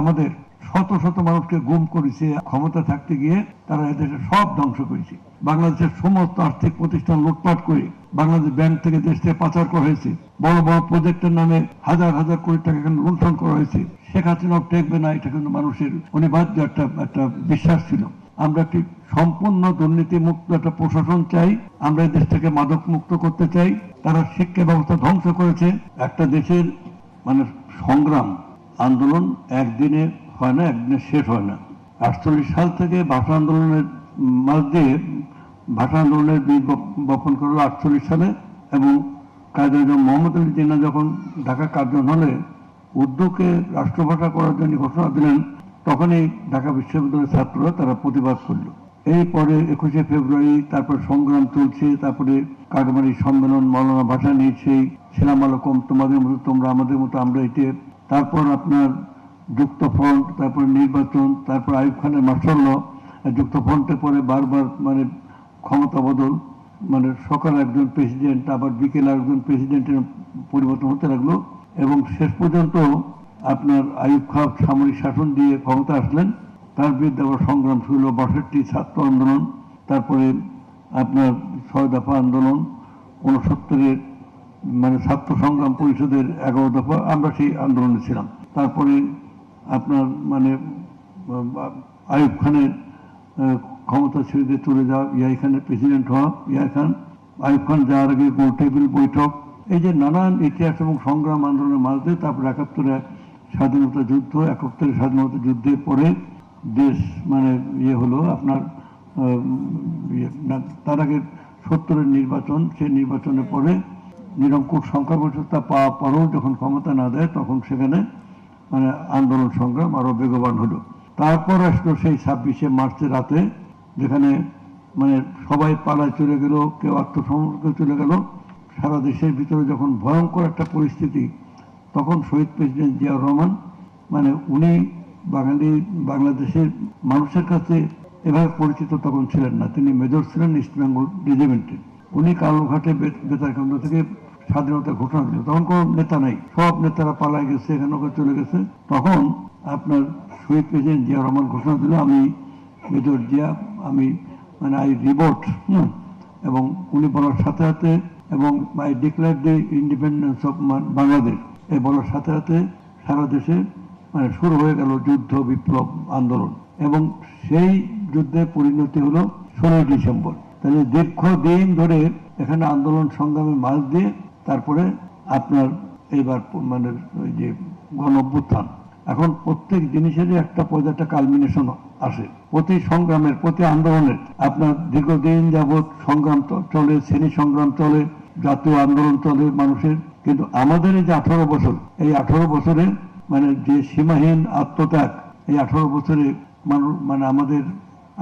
আমাদের শত শত মানুষকে গুম করেছে, ক্ষমতা থাকতে গিয়ে তারা এদেশে সব ধ্বংস করেছে। বাংলাদেশের সমস্ত আর্থিক প্রতিষ্ঠান লুটপাট করে বাংলাদেশ ব্যাংক থেকে দেশ থেকে পাচার করা হয়েছে। বড় বড় প্রজেক্টের নামে হাজার হাজার কোটি টাকা এখানে লুণ্ঠন করা হয়েছে। শেখ হাসিনাও টেকবে না, এটা কিন্তু মানুষের অনিবার্য একটা বিশ্বাস ছিল। আমরা একটি সম্পূর্ণ দুর্নীতি মুক্ত একটা প্রশাসন চাই। আমরা এই দেশটাকে মাদক মুক্ত করতে চাই। তারা শিক্ষা ব্যবস্থা ধ্বংস করেছে। একটা দেশের মানে সংগ্রাম আন্দোলন একদিনে হয় না, একদিনে শেষ হয় না। 48 সাল থেকে ভাষা আন্দোলনের মাঝ দিয়ে ভাষা আন্দোলনের বীজ বপন করলো 48 সালে, এবং কাজী মোহাম্মদ আলী জিন্নাহ যখন ঢাকা কার্জন হলে উর্দুকে রাষ্ট্রভাষা করার জন্য ঘোষণা দিলেন, তখনই ঢাকা বিশ্ববিদ্যালয়ের ছাত্ররা তারা প্রতিবাদ করলো। এরপরে 21শে ফেব্রুয়ারি তারপর সংগ্রাম চলছে, তারপরে কাঠমারি সম্মেলন, মৌলানা ভাষা নিয়ে সেই ছিলাম আলকম তোমাদের মতো তোমরা আমাদের মতো আমরা এটি, তারপর আপনার যুক্ত ফ্রন্ট, তারপরে নির্বাচন, তারপর আইয়ুব খানের মার্শাল, যুক্ত ফ্রন্টের পরে বারবার মানে ক্ষমতা বদল, মানে সকালে একজন প্রেসিডেন্ট আবার বিকেলে একজন প্রেসিডেন্টের পরিবর্তন হতে লাগলো, এবং শেষ পর্যন্ত আপনার আইয়ুব খান সামরিক শাসন দিয়ে ক্ষমতা আসলেন। তার বিরুদ্ধে আবার সংগ্রাম শুরু হলো 62 ছাত্র আন্দোলন, তারপরে আপনার 6 দফা আন্দোলন, 69-এর মানে ছাত্র সংগ্রাম পরিষদের 11 দফা, আমরা সেই আন্দোলনে ছিলাম। তারপরে আপনার মানে আইয়ুব খানের ক্ষমতা ছেড়ে দিয়ে চলে যাওয়া, ইয়াহিয়া খানের প্রেসিডেন্ট হওয়া, ইয়াহিয়া খান, আইয়ুব খান যাওয়ার আগে গোল টেবিল বৈঠক, এই যে নানান ইতিহাস এবং সংগ্রাম আন্দোলনের মাঝে তারপর 71-এ স্বাধীনতা যুদ্ধ, 71-এর স্বাধীনতা যুদ্ধের পরে দেশ মানে হলো আপনার তার আগে 70-এর নির্বাচন, সেই নির্বাচনের পরে নিরঙ্কুশ সংখ্যাগরিষ্ঠতা পাওয়া পরেও যখন ক্ষমতা না দেয় তখন সেখানে মানে আন্দোলন সংগ্রাম আরো বেগবান হলো। তারপর আসলো সেই 26শে মার্চের রাতে, যেখানে মানে সবাই পালায় চলে গেল, কেউ আত্মসমর্পণে চলে গেল। সারা দেশের ভিতরে যখন ভয়ঙ্কর একটা পরিস্থিতি, তখন শহীদ প্রেসিডেন্ট জিয়াউর রহমান মানে উনি বাংলাদেশের মানুষের কাছে এভাবে পরিচিত তখন ছিলেন না। তিনি মেজর ছিলেন ইস্ট বেঙ্গল রেজিমেন্টে। উনি কালুঘাটে বেতারকেন্দ্র থেকে স্বাধীনতা ঘোষণা দিল। তখন কোনো নেতা নাই, সব নেতারা পালায় গেছে, এখানে চলে গেছে। তখন আপনার শহীদ প্রেসিডেন্ট জিয়াউর রহমান ঘোষণা দিল, আমি মেজর জিয়া, আমি মানে আই রিভোল্ট, এবং উনি বলার সাথে সাথে, এবং I declare the independence of Bangladesh, এই বলার সাথে সাথে সারা দেশে মানে শুরু হয়ে গেল যুদ্ধ বিপ্লব আন্দোলন, এবং সেই যুদ্ধের পরিণতি হলো 16 ডিসেম্বর। তাহলে দীর্ঘদিন ধরে এখানে আন্দোলন সংগ্রামের মাঝ দিয়ে তারপরে আপনার এইবার মানে ওই যে গণ অভ্যুত্থান। এখন প্রত্যেক জিনিসেরই একটা পর্যায়ে একটা কালমিনেশন আসে। প্রতি সংগ্রামের, প্রতি আন্দোলনের আপনার দীর্ঘদিন যাবৎ সংগ্রাম চলে, শ্রেণী সংগ্রাম চলে, জাতীয় আন্দোলন চলে মানুষের। কিন্তু আমাদের এই যে 18 বছর, এই 18 বছরে মানে যে সীমাহীন আত্মত্যাগ, এই 18 বছরে মানুষ মানে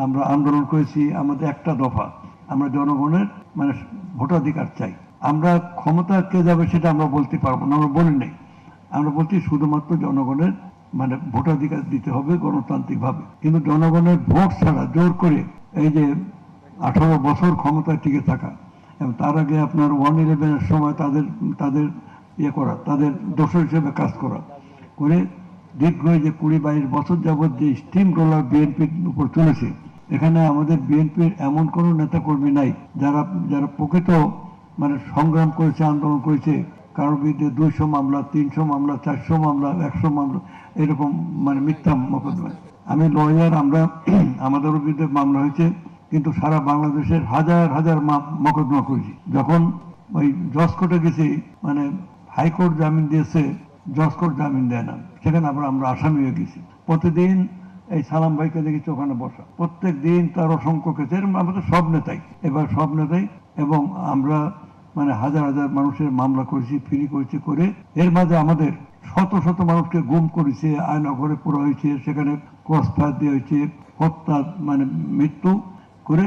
আমরা আন্দোলন করেছি আমাদের একটা দফা, আমরা জনগণের মানে ভোটাধিকার চাই। আমরা ক্ষমতা কে যাবে সেটা আমরা বলতে পারবো না, আমরা বলি নাই। আমরা বলছি শুধুমাত্র জনগণের মানে ভোটাধিকার দিতে হবে গণতান্ত্রিক ভাবে। কিন্তু জনগণের ভোট ছাড়া জোর করে এই যে 18 বছর ক্ষমতায় টিকে থাকা, এবং তার আগে আপনার 1/11-এর সময় তাদের করা, তাদের দোষর হিসেবে কাজ করা করে দীর্ঘ যে 20-22 বছর যাবৎ যে স্টিম রোলার বিএনপির উপর চলেছে, এখানে আমাদের বিএনপির এমন কোন নেতা কর্মী নাই যারা প্রকৃত মানে সংগ্রাম করেছে, আন্দোলন করেছে। কারোর বিরুদ্ধে 200 মামলা, 300 মামলা, 400 মামলা, 100 মামলা, এরকম মানে মিথ্যা মোকদ্দমা। আমি লয়ার, আমরা আমাদেরও বিরুদ্ধে মামলা হয়েছে, কিন্তু সারা বাংলাদেশের হাজার হাজার মোকদ্দমা করেছি। যখন ওই জজ কোর্টে গেছি, মানে হাইকোর্ট জামিন দিয়েছে, জজ কোর্ট জামিন দেয় না, সেখানে আমরা আসামি হয়ে গেছি। প্রতিদিন এই সালাম ভাইকে দেখেছি ওখানে বসা, প্রত্যেক দিন তার অসংখ্য কেসে, আমাদের সব নেতাই, এবার সব নেতাই, এবং আমরা মানে হাজার হাজার মানুষের মামলা করেছি, ফ্রি করেছি, করে এর মাঝে আমাদের শত শত মানুষকে গুম করেছে, আয়নাঘরে পোড়া হয়েছে, সেখানে ক্রস ফায়ার দেওয়া হয়েছে, হত্যা মানে মৃত্যু করে।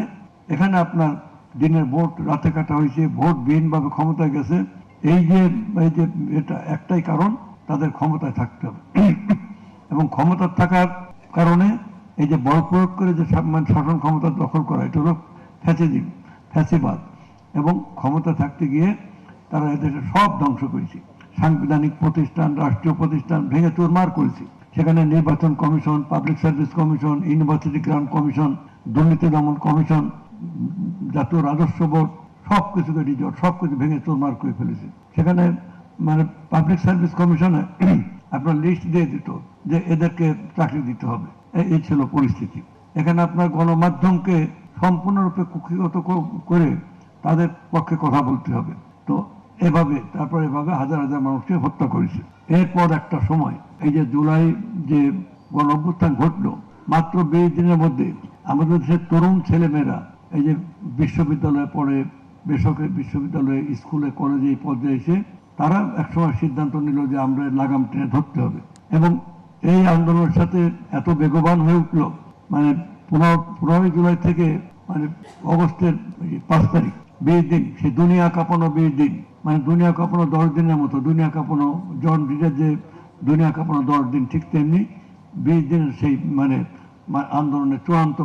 এখানে আপনার দিনের ভোট রাতে কাটা হয়েছে, ভোট বিহীনভাবে ক্ষমতায় গেছে। এই যে এটা একটাই কারণ, তাদের ক্ষমতায় থাকতে হবে, এবং ক্ষমতা থাকার কারণে এই যে বল প্রয়োগ করে যে শাসন ক্ষমতা দখল করা, এটা হলো ফ্যাসিবাদ। এবং ক্ষমতা থাকতে গিয়ে তারা এদেশে সব ধ্বংস করেছে, সাংবিধানিক প্রতিষ্ঠান, রাষ্ট্রীয় প্রতিষ্ঠান ভেঙে চুরমার করেছে। সেখানে নির্বাচন commission, public service commission, university grant commission, দুর্নীতি দমন কমিশন, জাতীয় রাজস্ব বোর্ড, সবকিছুকে রিজর্ট সবকিছু ভেঙে চুরমার করে ফেলেছে। সেখানে মানে পাবলিক সার্ভিস কমিশনে আপনার লিস্ট দিয়ে দিত যে এদেরকে চাকরি দিতে হবে, এই ছিল পরিস্থিতি। এখানে আপনার গণমাধ্যমকে সম্পূর্ণরূপে কুক্ষিগত করে তাদের পক্ষে কথা বলতে হবে। তো এভাবে হাজার হাজার মানুষকে হত্যা করেছে। এরপর একটা সময় এই যে জুলাই যে গণ অভ্যুত্থান ঘটলো, মাত্র 20 দিনের মধ্যে আমাদের দেশের তরুণ ছেলেমেয়েরা এই যে বিশ্ববিদ্যালয়ে পড়ে, বেসরকারি বিশ্ববিদ্যালয়ে, স্কুলে, কলেজে এই পর্যায়ে এসে তারা একসময় সিদ্ধান্ত নিল যে আমরা লাগাম টেনে ধরতে হবে। এবং এই আন্দোলনের সাথে এত বেগবান হয়ে উঠল, মানে 15 জুলাই থেকে মানে অগস্টের 5 তারিখ, 20 দিন, সে দুনিয়া কাঁপানো 20 দিন, মানে দুনিয়া কাঁপানো 10 দিনের মতো। দুনিয়া কাঁপানো জন রিডের যে দুনিয়া কাঁপানো 10 দিন, ঠিক তেমনি 20 দিনের সেই মানে আন্দোলনের চূড়ান্ত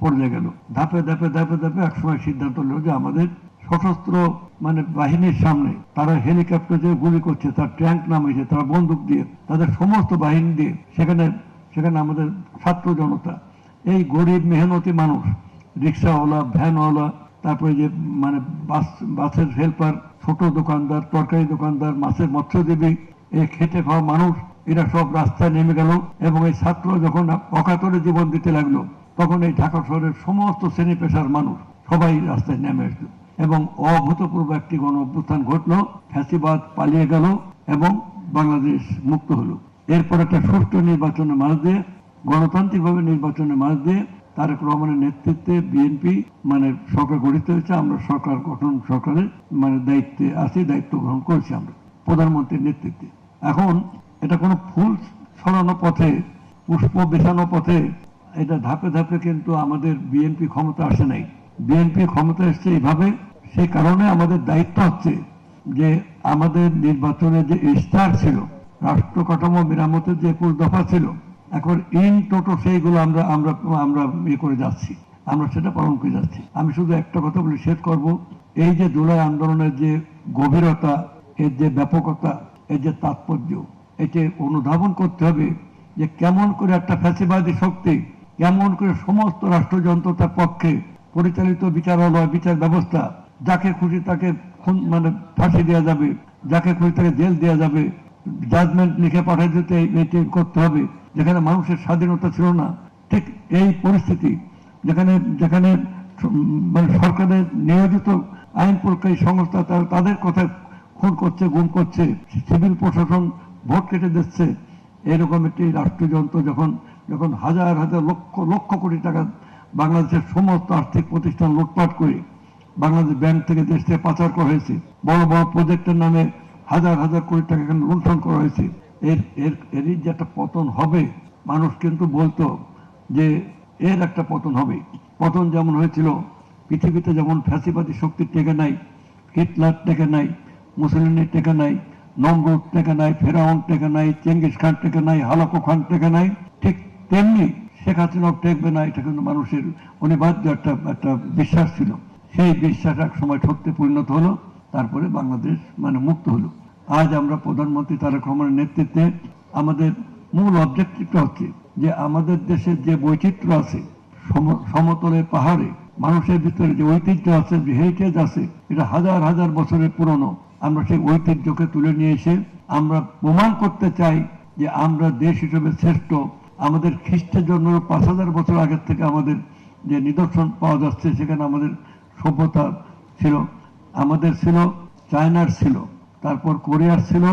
পর্যায়ে গেল। ধাপে ধাপে ধাপে ধাপে একসময় সিদ্ধান্ত নিল যে আমাদের সশস্ত্র মানে বাহিনীর সামনে তারা হেলিকপ্টার দিয়ে গুলি করছে, তার ট্যাঙ্ক নামাইছে, তারা বন্দুক দিয়ে, তাদের সমস্ত বাহিনী দিয়ে সেখানে আমাদের ছাত্র জনতা, এই গরিব মেহনতি মানুষ, রিক্সাওয়ালা, ভ্যানওয়ালা, তারপরে যে মানে বাসের হেল্পার, ছোট দোকানদার, তরকারি দোকানদার, মাছের মৎস্যজীবী, এই খেটে খাওয়া মানুষ, এরা সব রাস্তায় নেমে গেল। এবং এই ছাত্র যখন অকাতরে জীবন দিতে লাগলো, তখন এই ঢাকা শহরের সমস্ত শ্রেণী পেশার মানুষ সবাই রাস্তায় নেমে আসলো এবং অভূতপূর্ব একটি গণ অভ্যুত্থান ঘটলো। ফ্যাসিবাদ পালিয়ে গেল এবং বাংলাদেশ মুক্ত হলো। এরপর একটা সুষ্ঠু নির্বাচনের মাঝ দিয়ে, গণতান্ত্রিকভাবে নির্বাচনের মাঝ দিয়ে তারেক রহমানের নেতৃত্বে বিএনপি মানে সরকার গঠিত হয়েছে। আমরা সরকারের মানে দায়িত্বে আছি, দায়িত্ব গ্রহণ করেছি আমরা প্রধানমন্ত্রীর নেতৃত্বে। এখন এটা কোনো ফুল ছড়ানো পথে, পুষ্প বেছানো পথে, এটা ধাপে ধাপে কিন্তু আমাদের বিএনপি ক্ষমতা আসে নাই। বিএনপি ক্ষমতা এসছে এইভাবে, সেই কারণে আমাদের দায়িত্ব হচ্ছে যে আমাদের নির্বাচনের যে ইস্তাহার ছিল, রাষ্ট্র কাঠামো মেরামতের যে 21 দফা ছিল, এখন ইন টোটো সেইগুলো আমরা আমরা আমরা করে যাচ্ছি, আমরা সেটা পালন করে যাচ্ছি। আমি শুধু একটা কথা বলে শেষ করব, এই যে জুলাই আন্দোলনের যে গভীরতা, এর যে ব্যাপকতা, এর যে তাৎপর্য, এটি অনুধাবন করতে হবে যে কেমন করে একটা ফ্যাসিবাদী শক্তি, কেমন করে সমস্ত রাষ্ট্রযন্ত্রতার পক্ষে পরিচালিত বিচারালয়, বিচার ব্যবস্থা, যাকে খুশি তাকে মানে ফাঁসি দেওয়া যাবে, যাকে খুশি তাকে জেল দেওয়া যাবে, জাজমেন্ট লিখে পাঠিয়ে দিতে এটি করতে হবে, যেখানে মানুষের স্বাধীনতা ছিল না। ঠিক এই পরিস্থিতি যেখানে মানে সরকারের নিয়োজিত আইন প্রয়োগকারী সংস্থা তাদের কথা খুন করছে, গুম করছে, সিভিল প্রশাসন ভোট কেটে দিচ্ছে, এরকম একটি রাষ্ট্রযন্ত্র যখন হাজার হাজার লক্ষ লক্ষ কোটি টাকা বাংলাদেশের সমস্ত আর্থিক প্রতিষ্ঠান লুটপাট করে বাংলাদেশ ব্যাংক থেকে দেশ থেকে পাচার করা হয়েছে, বড় বড় প্রজেক্টের নামে হাজার হাজার কোটি টাকা এখানে লুণ্ঠন করা হয়েছে, এরই যে একটা পতন হবে, মানুষ কিন্তু বলতো যে এর একটা পতন হবে। পতন যেমন হয়েছিল, পৃথিবীতে যেমন ফ্যাসিবাদী শক্তির টেকে নাই, হিটলার টেকে নাই, মুসলিনের টেকে নাই, নমরুদ টেকে নাই, ফেরাউন টেকে নাই, চেঙ্গিস খান টেকে নাই, হালাকু খান টেকে নাই, ঠিক তেমনি শেখ হাসিনাও টেকবে না, এটা কিন্তু মানুষের অনিবার্য একটা বিশ্বাস ছিল। সেই বিশ্বাস এক সময় সত্যি পরিণত হলো, তারপরে বাংলাদেশ মানে মুক্ত হলো। আজ আমরা প্রধানমন্ত্রী তারেক রহমানের নেতৃত্বে আমাদের মূল অবজেক্টিভটা হচ্ছে যে আমাদের দেশের যে বৈচিত্র্য আছে, সমতলে পাহাড়ে মানুষের ভিতরে যে ঐতিহ্য আছে, যে হেরিটেজ আছে, এটা হাজার হাজার বছরের পুরনো। আমরা সেই ঐতিহ্যকে তুলে নিয়ে এসে আমরা প্রমাণ করতে চাই যে আমরা দেশ হিসেবে শ্রেষ্ঠ। আমাদের খ্রিস্টের জন্য 5000 বছর আগের থেকে আমাদের যে নিদর্শন পাওয়া যাচ্ছে, সেখানে আমাদের সভ্যতা ছিল, আমাদের ছিল, চায়নার ছিল, তারপর কোরিয়ার ছিল,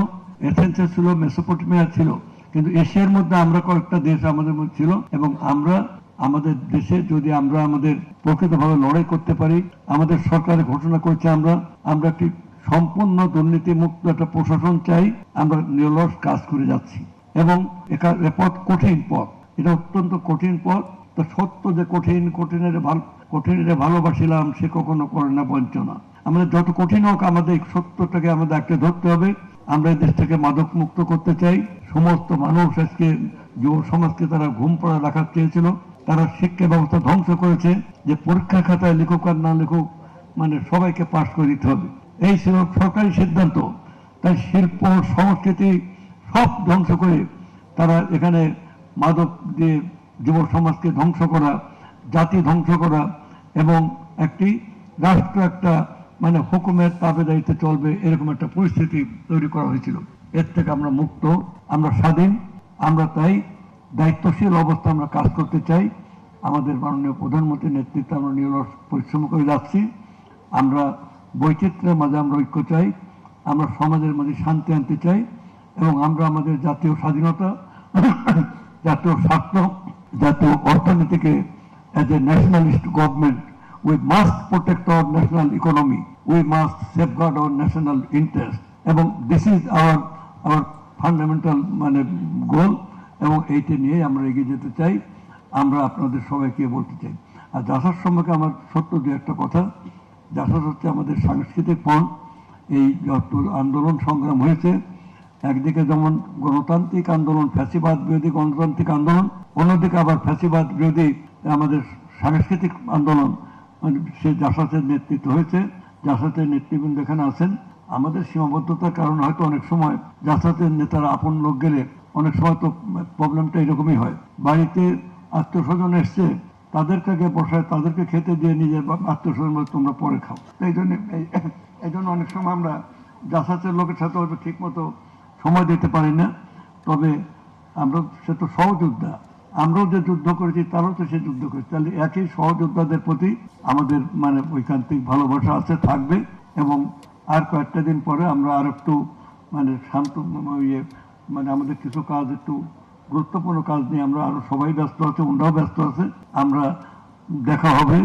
এথেন্সের ছিল, মেসোপটেমিয়ার ছিল, কিন্তু এশিয়ার মধ্যে আমরা কয়েকটা দেশ আমাদের মধ্যে ছিল। এবং আমরা আমাদের দেশে যদি আমরা আমাদের প্রকৃতভাবে লড়াই করতে পারি, আমাদের সরকারে ঘোষণা করছে আমরা একটি সম্পূর্ণ দুর্নীতি মুক্ত একটা প্রশাসন চাই, আমরা নিরলস কাজ করে যাচ্ছি। এবং এ পথ কঠিন পথ, এটা অত্যন্ত কঠিন পথ। তো সত্য যে কঠিনের ভালোবাসিলাম, সে কখনো করে না বঞ্চনা। আমাদের যত কঠিন হোক, আমাদের সত্যটাকে আমাদের আঁকড়ে ধরতে হবে। আমরা এই দেশটাকে মাদক মুক্ত করতে চাই। সমস্ত মানুষ আজকে যুব সমাজকে তারা ঘুম পড়া রাখার চেয়েছিল, তারা শিক্ষা ব্যবস্থা ধ্বংস করেছে, যে পরীক্ষা খাতায় লিখুক আর না লিখুক মানে সবাইকে পাশ করে দিতে হবে, এই ছিল সরকারি সিদ্ধান্ত। তাই শিল্প সংস্কৃতি সব ধ্বংস করে তারা এখানে মাদক দিয়ে যুব সমাজকে ধ্বংস করা, জাতি ধ্বংস করা এবং একটি রাষ্ট্র একটা মানে হুকুমের তাবেদারিতে চলবে এরকম একটা পরিস্থিতি তৈরি করা হয়েছিল। এর থেকে আমরা মুক্ত, আমরা স্বাধীন, আমরা তাই দায়িত্বশীল অবস্থা আমরা কাজ করতে চাই। আমাদের মাননীয় প্রধানমন্ত্রীর নেতৃত্বে আমরা নিরলস পরিশ্রম করে যাচ্ছি। আমরা বৈচিত্র্যের মাঝে আমরা ঐক্য চাই, আমরা সমাজের মাঝে শান্তি আনতে চাই এবং আমরা আমাদের জাতীয় স্বাধীনতা, জাতীয় স্বার্থ, জাতীয় অর্থনীতিকে as a nationalist government we must protect our national economy, we must safeguard our national interest এবং this is our fundamental মানে গোল এবং এইটা নিয়ে আমরা এগিয়ে যেতে চাই। আমরা আপনাদের সবাইকে বলতে চাই। আর জাসাস সম্পর্কে আমার ছোট্ট দু একটা কথা। জাসাস হচ্ছে আমাদের সাংস্কৃতিক ফ্রন্ট। এই যত আন্দোলন সংগ্রাম হয়েছে, একদিকে যেমন গণতান্ত্রিক আন্দোলন, ফ্যাসিবাদ বিরোধী গণতান্ত্রিক আন্দোলন, অন্যদিকে আবার ফ্যাসিবাদ বিরোধী আমাদের সাংস্কৃতিক আন্দোলন, সে জাসাসের নেতৃত্ব হয়েছে। জাসাসের নেতৃবৃন্দ এখানে আছেন। আমাদের সীমাবদ্ধতার কারণে হয়তো অনেক সময় জাসাসের নেতারা আপন লোক গেলে অনেক সময় তো প্রবলেমটা এরকমই হয়। বাড়িতে আত্মীয় স্বজন এসছে, তাদেরকে বসায়, তাদেরকে খেতে দিয়ে নিজের আত্মীয় স্বজন তোমরা পরে খাও। এই জন্য অনেক সময় আমরা জাসাসের লোকের সাথে হয়তো ঠিক মতো সময় দিতে পারি না। তবে আমরা সে তো সহযোদ্ধা, আমরাও যে যুদ্ধ করেছি তারাও তো সে যুদ্ধ করেছে। তাহলে একই সহযোদ্ধাদের প্রতি আমাদের মানে ঐকান্তিক ভালোবাসা আছে, থাকবে। এবং আর কয়েকটা দিন পরে আমরা আর একটু মানে শান্ত মানে আমাদের কিছু কাজ, একটু গুরুত্বপূর্ণ কাজ নিয়ে আমরা আরো সবাই ব্যস্ত আছে, ওনারাও ব্যস্ত আছে। আমরা দেখা হবে